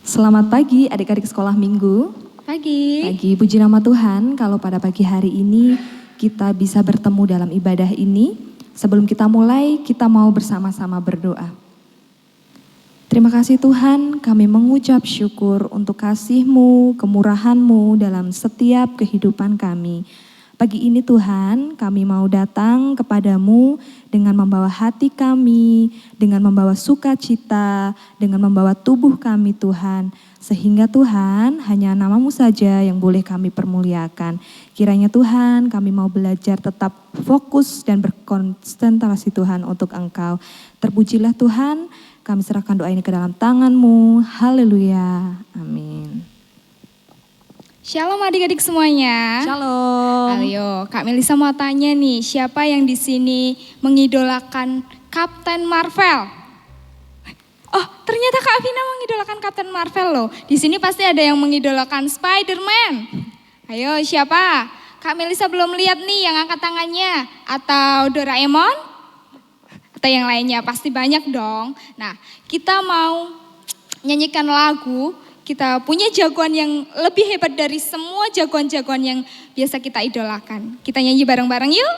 Selamat pagi adik-adik sekolah minggu. Pagi. Pagi, puji nama Tuhan kalau pada pagi hari ini kita bisa bertemu dalam ibadah ini. Sebelum kita mulai, kita mau bersama-sama berdoa. Terima kasih Tuhan, kami mengucap syukur untuk kasih-Mu, kemurahan-Mu dalam setiap kehidupan kami. Pagi ini Tuhan, kami mau datang kepadamu dengan membawa hati kami, dengan membawa sukacita, dengan membawa tubuh kami Tuhan. Sehingga Tuhan, hanya nama-Mu saja yang boleh kami permuliakan. Kiranya Tuhan, kami mau belajar tetap fokus dan berkonsentrasi Tuhan untuk Engkau. Terpujilah Tuhan, kami serahkan doa ini ke dalam tangan-Mu. Haleluya, amin. Shalom adik-adik semuanya. Shalom. Ayo, Kak Melisa mau tanya nih, siapa yang di sini mengidolakan Captain Marvel? Oh, ternyata Kak Vina mengidolakan Captain Marvel loh. Di sini pasti ada yang mengidolakan Spider-Man. Ayo, siapa? Kak Melisa belum lihat nih yang angkat tangannya. Atau Doraemon? Atau yang lainnya, pasti banyak dong. Nah, kita mau nyanyikan lagu. Kita punya jagoan yang lebih hebat dari semua jagoan-jagoan yang biasa kita idolakan. Kita nyanyi bareng-bareng yuk.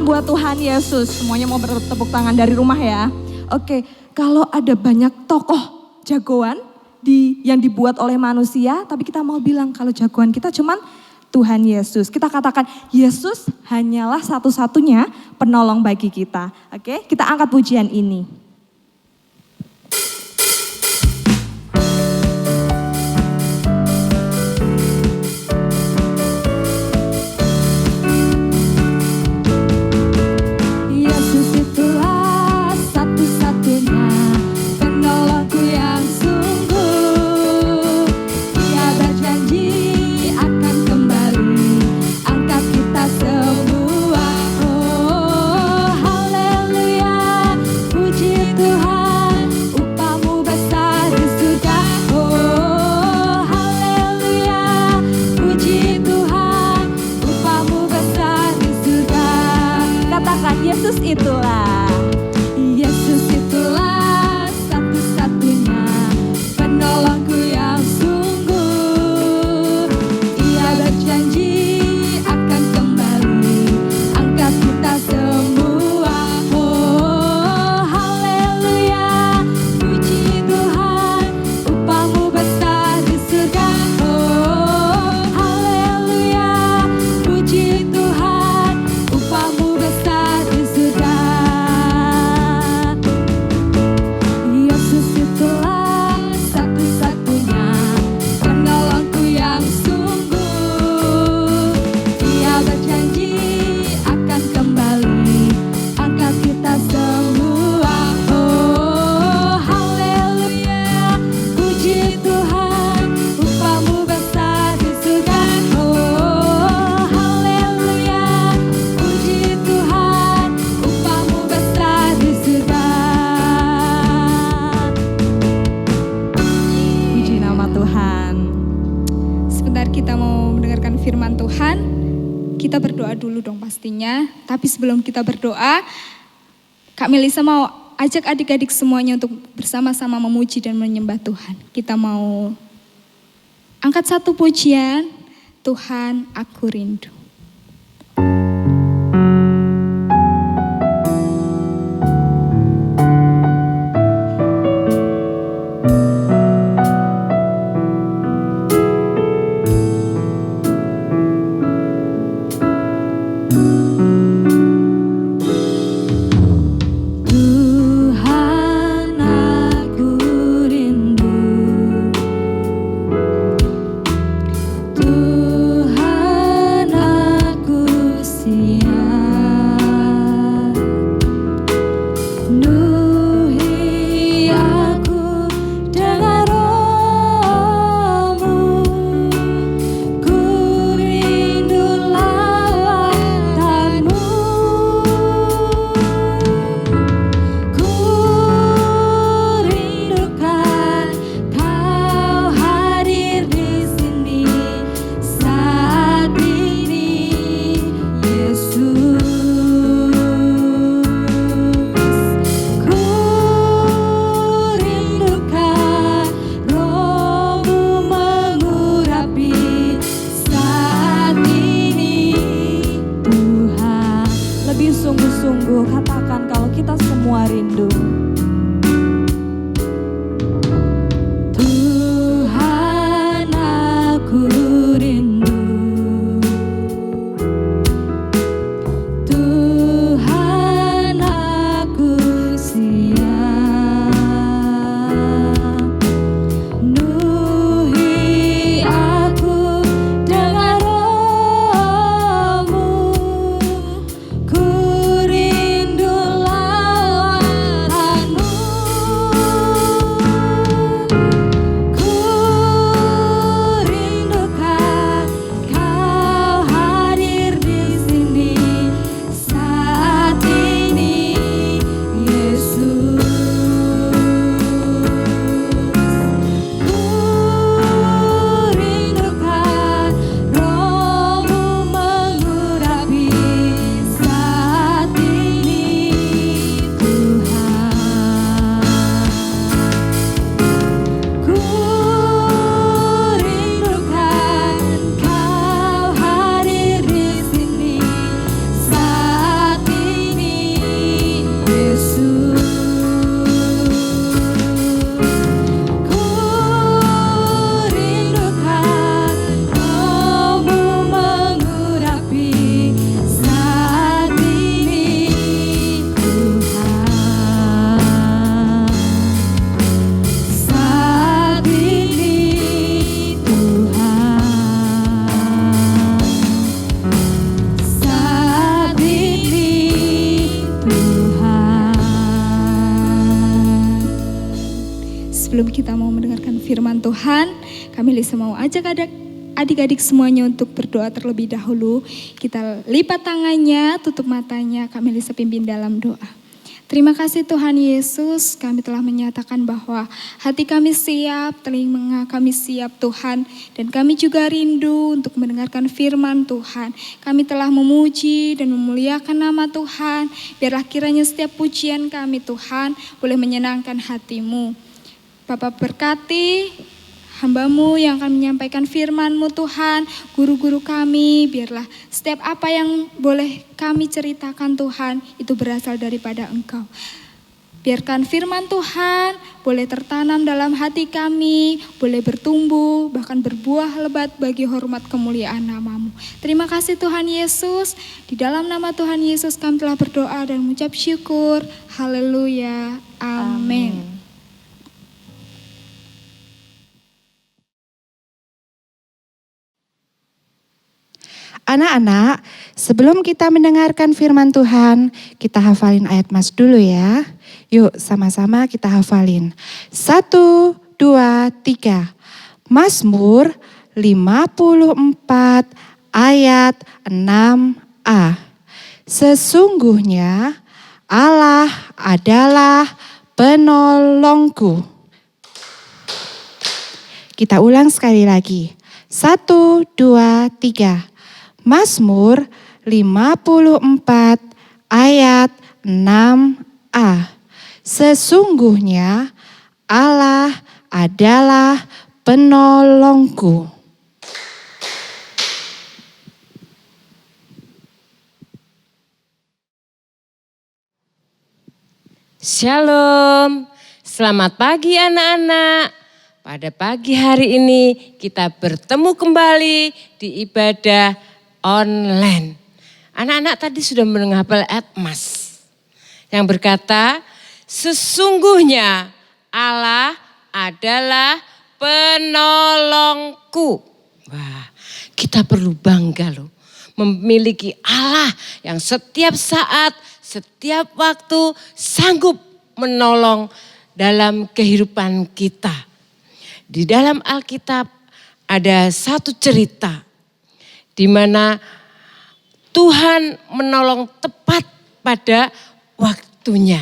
Buat Tuhan Yesus, semuanya mau bertepuk tangan dari rumah ya. Oke, kalau ada banyak tokoh jagoan yang dibuat oleh manusia, tapi kita mau bilang kalau jagoan kita cuman Tuhan Yesus. Kita katakan Yesus hanyalah satu-satunya penolong bagi kita. Oke, kita angkat pujian ini. Puji semestinya. Tapi sebelum kita berdoa, Kak Melisa mau ajak adik-adik semuanya untuk bersama-sama memuji dan menyembah Tuhan. Kita mau angkat satu pujian, Tuhan aku rindu. Sungguh-sungguh katakan kalau kita semua rindu. Tuhan aku rindu, Tuhan aku siap, penuhi aku dengan roh-Mu. Sebelum kita mau mendengarkan firman Tuhan, kami Lisa mau ajak adik-adik semuanya untuk berdoa terlebih dahulu. Kita lipat tangannya, tutup matanya, kami Lisa pimpin dalam doa. Terima kasih Tuhan Yesus, kami telah menyatakan bahwa hati kami siap, telinga kami siap Tuhan. Dan kami juga rindu untuk mendengarkan firman Tuhan. Kami telah memuji dan memuliakan nama Tuhan. Biarlah kiranya setiap pujian kami Tuhan boleh menyenangkan hati-Mu. Bapak berkati hamba-Mu yang akan menyampaikan firman-Mu Tuhan, guru-guru kami, biarlah setiap apa yang boleh kami ceritakan Tuhan, itu berasal daripada Engkau. Biarkan firman Tuhan boleh tertanam dalam hati kami, boleh bertumbuh, bahkan berbuah lebat bagi hormat kemuliaan nama-Mu. Terima kasih Tuhan Yesus, di dalam nama Tuhan Yesus kami telah berdoa dan mengucap syukur. Haleluya, amin. Anak-anak, sebelum kita mendengarkan firman Tuhan, kita hafalin ayat Mas dulu ya. Yuk sama-sama kita hafalin. 1, 2, 3. Mazmur 54 ayat 6a. Sesungguhnya Allah adalah penolongku. Kita ulang sekali lagi. 1, 2, 3. Mazmur 54 ayat 6a. Sesungguhnya Allah adalah penolongku. Shalom, selamat pagi anak-anak. Pada pagi hari ini kita bertemu kembali di ibadah online. Anak-anak tadi sudah menghafal ayat Mas yang berkata, sesungguhnya Allah adalah penolongku. Wah, kita perlu bangga loh memiliki Allah yang setiap saat, setiap waktu sanggup menolong dalam kehidupan kita. Di dalam Alkitab ada satu cerita di mana Tuhan menolong tepat pada waktunya.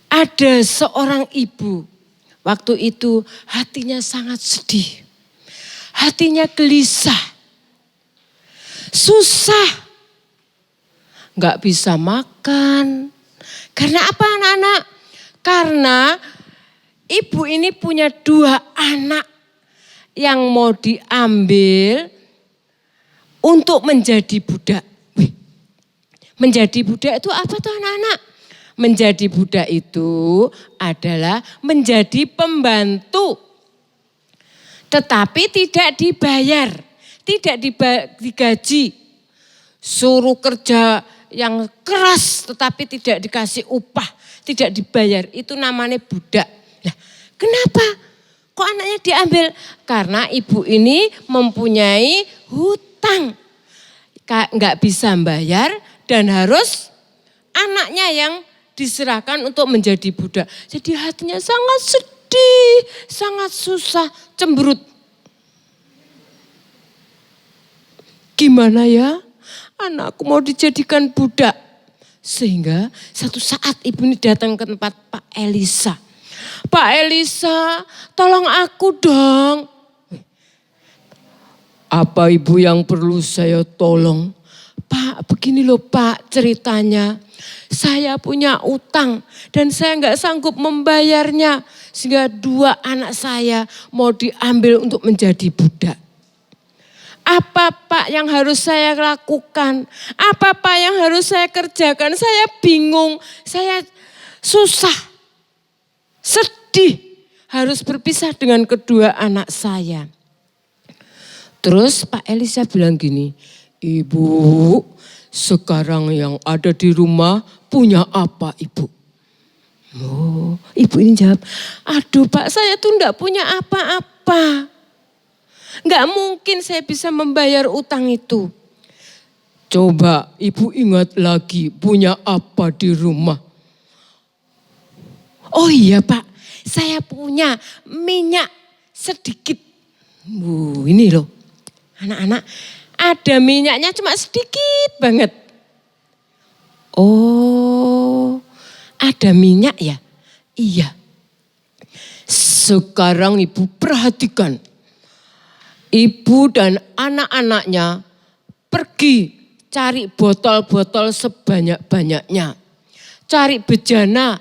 Ada seorang ibu, waktu itu hatinya sangat sedih, hatinya gelisah, susah, nggak bisa makan. Karena apa anak-anak? Karena ibu ini punya 2 anak yang mau diambil untuk menjadi budak. Wih, menjadi budak itu apa tuh anak-anak? Menjadi budak itu adalah menjadi pembantu. Tetapi tidak dibayar, tidak digaji. Suruh kerja yang keras tetapi tidak dikasih upah, tidak dibayar. Itu namanya budak. Nah, kenapa kok anaknya diambil? Karena ibu ini mempunyai hutang. Nggak bisa bayar dan harus anaknya yang diserahkan untuk menjadi budak. Jadi hatinya sangat sedih, sangat susah, cemberut. Gimana ya? Anakku mau dijadikan budak. Sehingga satu saat ibu ini datang ke tempat Pak Elisa. Pak Elisa, tolong aku dong. Apa ibu yang perlu saya tolong? Pak, begini loh Pak ceritanya. Saya punya utang dan saya nggak sanggup membayarnya. Sehingga 2 anak saya mau diambil untuk menjadi budak. Apa Pak yang harus saya lakukan? Apa Pak yang harus saya kerjakan? Saya bingung, saya susah, sedih. Harus berpisah dengan kedua anak saya. Terus Pak Elisa bilang gini, Ibu, sekarang yang ada di rumah punya apa Ibu? Oh, ibu ini jawab, aduh Pak saya tuh enggak punya apa-apa. Enggak mungkin saya bisa membayar utang itu. Coba ibu ingat lagi punya apa di rumah. Oh iya Pak, saya punya minyak sedikit. Ini loh anak-anak, ada minyaknya cuma sedikit banget. Oh, ada minyak ya? Iya. Sekarang ibu perhatikan. Ibu dan anak-anaknya pergi cari botol-botol sebanyak-banyaknya. Cari bejana.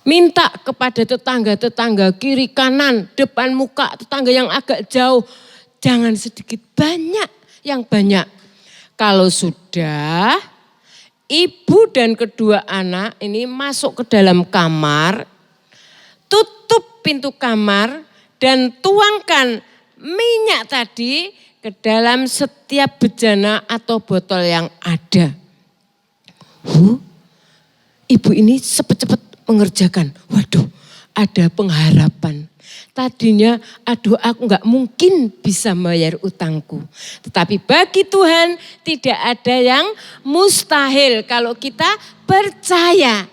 Minta kepada tetangga-tetangga kiri kanan, depan muka, tetangga yang agak jauh. Jangan sedikit, banyak yang banyak. Kalau sudah, ibu dan kedua anak ini masuk ke dalam kamar, tutup pintu kamar dan tuangkan minyak tadi ke dalam setiap bejana atau botol yang ada. Ibu ini cepat-cepat mengerjakan. Waduh, ada pengharapan. Tadinya, aduh aku nggak mungkin bisa bayar utangku. Tetapi bagi Tuhan tidak ada yang mustahil kalau kita percaya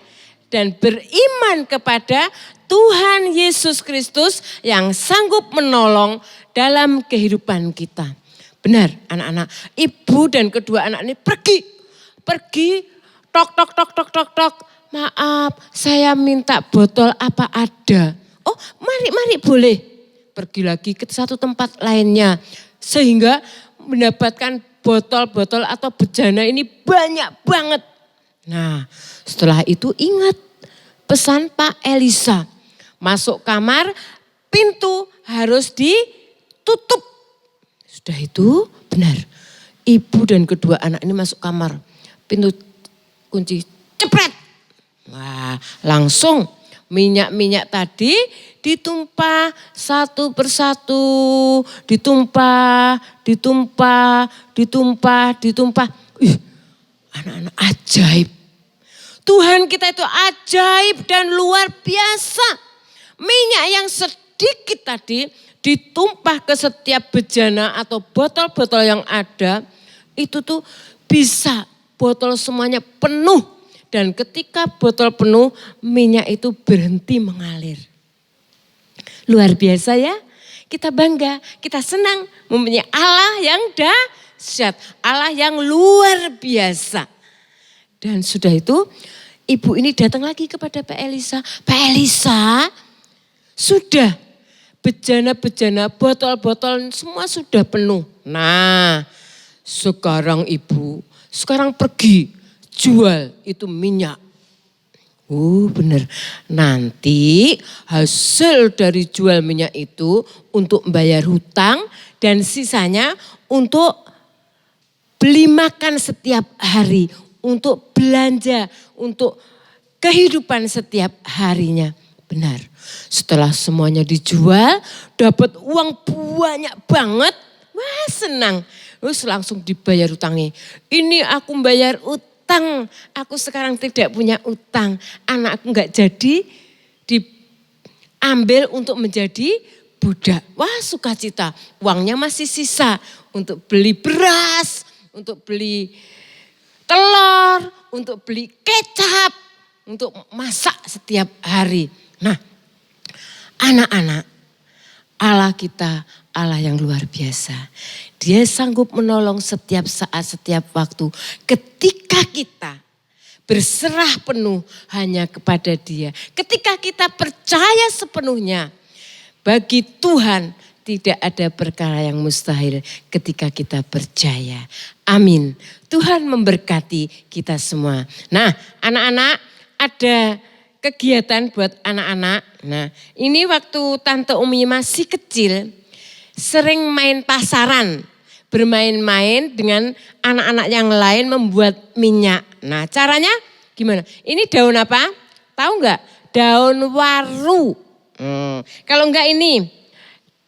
dan beriman kepada Tuhan Yesus Kristus yang sanggup menolong dalam kehidupan kita. Benar anak-anak, ibu dan kedua anak ini pergi, tok. Maaf, saya minta botol apa ada. Oh mari boleh. Pergi lagi ke satu tempat lainnya. Sehingga mendapatkan botol-botol atau bejana ini banyak banget. Nah, setelah itu ingat pesan Pak Elisa. Masuk kamar, pintu harus ditutup. Sudah itu benar. Ibu dan kedua anak ini masuk kamar. Pintu kunci, cepret. Wah, langsung minyak-minyak tadi ditumpah satu persatu. Ditumpah. Anak-anak ajaib. Tuhan kita itu ajaib dan luar biasa. Minyak yang sedikit tadi ditumpah ke setiap bejana atau botol-botol yang ada. Itu tuh bisa botol semuanya penuh. Dan ketika botol penuh, minyak itu berhenti mengalir. Luar biasa ya. Kita bangga, kita senang mempunyai Allah yang dahsyat. Allah yang luar biasa. Dan sudah itu ibu ini datang lagi kepada Pak Elisa. Pak Elisa, sudah bejana-bejana, botol-botol semua sudah penuh. Nah, sekarang ibu, sekarang pergi jual itu minyak. Oh benar, nanti hasil dari jual minyak itu untuk membayar hutang dan sisanya untuk beli makan setiap hari, untuk belanja, untuk kehidupan setiap harinya. Benar, setelah semuanya dijual, dapat uang banyak banget, wah senang. Terus langsung dibayar utangnya. Ini aku bayar utang, aku sekarang tidak punya utang. Anakku enggak jadi diambil untuk menjadi budak. Wah sukacita, uangnya masih sisa untuk beli beras, untuk beli telur, untuk beli kecap, untuk masak setiap hari. Nah, anak-anak, Allah kita Allah yang luar biasa. Dia sanggup menolong setiap saat, setiap waktu. Ketika kita berserah penuh hanya kepada Dia. Ketika kita percaya sepenuhnya, bagi Tuhan tidak ada perkara yang mustahil ketika kita percaya. Amin. Tuhan memberkati kita semua. Nah, anak-anak, ada kegiatan buat anak-anak. Nah, ini waktu Tante Umi masih kecil, sering main pasaran. Bermain-main dengan anak-anak yang lain membuat minyak. Nah, caranya gimana? Ini daun apa? Tahu enggak? Daun waru. Kalau enggak ini,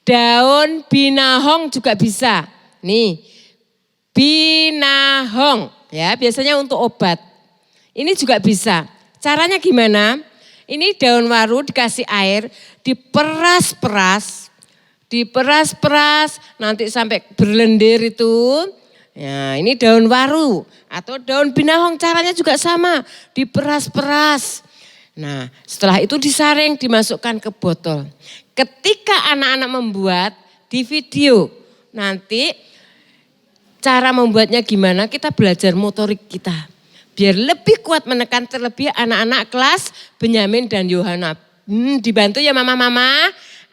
daun binahong juga bisa. Nih, binahong. Ya, biasanya untuk obat. Ini juga bisa. Caranya gimana? Ini daun waru dikasih air, diperas-peras, nanti sampai berlendir itu. Ya, ini daun waru atau daun binahong, caranya juga sama, diperas-peras. Nah, setelah itu disaring, dimasukkan ke botol. Ketika anak-anak membuat di video, nanti cara membuatnya gimana, kita belajar motorik kita. Biar lebih kuat menekan, terlebih anak-anak kelas Benyamin dan Yohana. Dibantu ya mama-mama,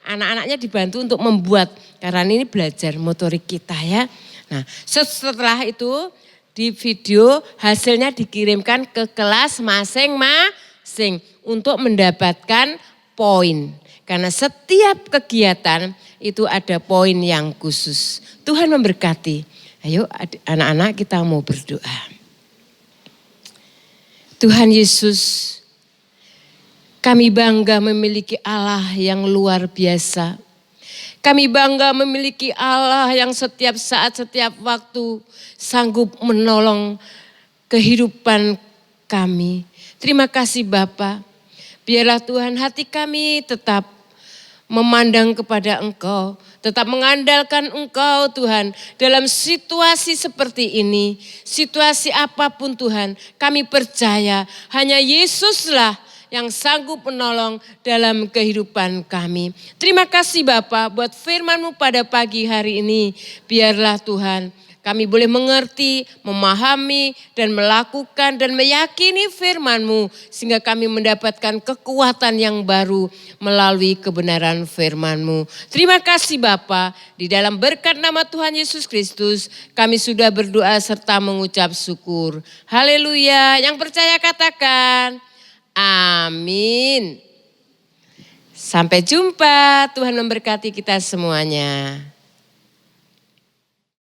anak-anaknya dibantu untuk membuat. Karena ini belajar motorik kita ya. Nah setelah itu di video hasilnya dikirimkan ke kelas masing-masing untuk mendapatkan poin. Karena setiap kegiatan itu ada poin yang khusus. Tuhan memberkati. Ayo anak-anak kita mau berdoa. Tuhan Yesus, kami bangga memiliki Allah yang luar biasa. Kami bangga memiliki Allah yang setiap saat, setiap waktu sanggup menolong kehidupan kami. Terima kasih Bapa. Biarlah Tuhan hati kami tetap memandang kepada Engkau, tetap mengandalkan Engkau Tuhan dalam situasi seperti ini, situasi apapun Tuhan, kami percaya hanya Yesuslah yang sanggup menolong dalam kehidupan kami. Terima kasih Bapa buat firman-Mu pada pagi hari ini, biarlah Tuhan kami boleh mengerti, memahami, dan melakukan dan meyakini firman-Mu. Sehingga kami mendapatkan kekuatan yang baru melalui kebenaran firman-Mu. Terima kasih Bapa, di dalam berkat nama Tuhan Yesus Kristus kami sudah berdoa serta mengucap syukur. Haleluya, yang percaya katakan amin. Sampai jumpa, Tuhan memberkati kita semuanya.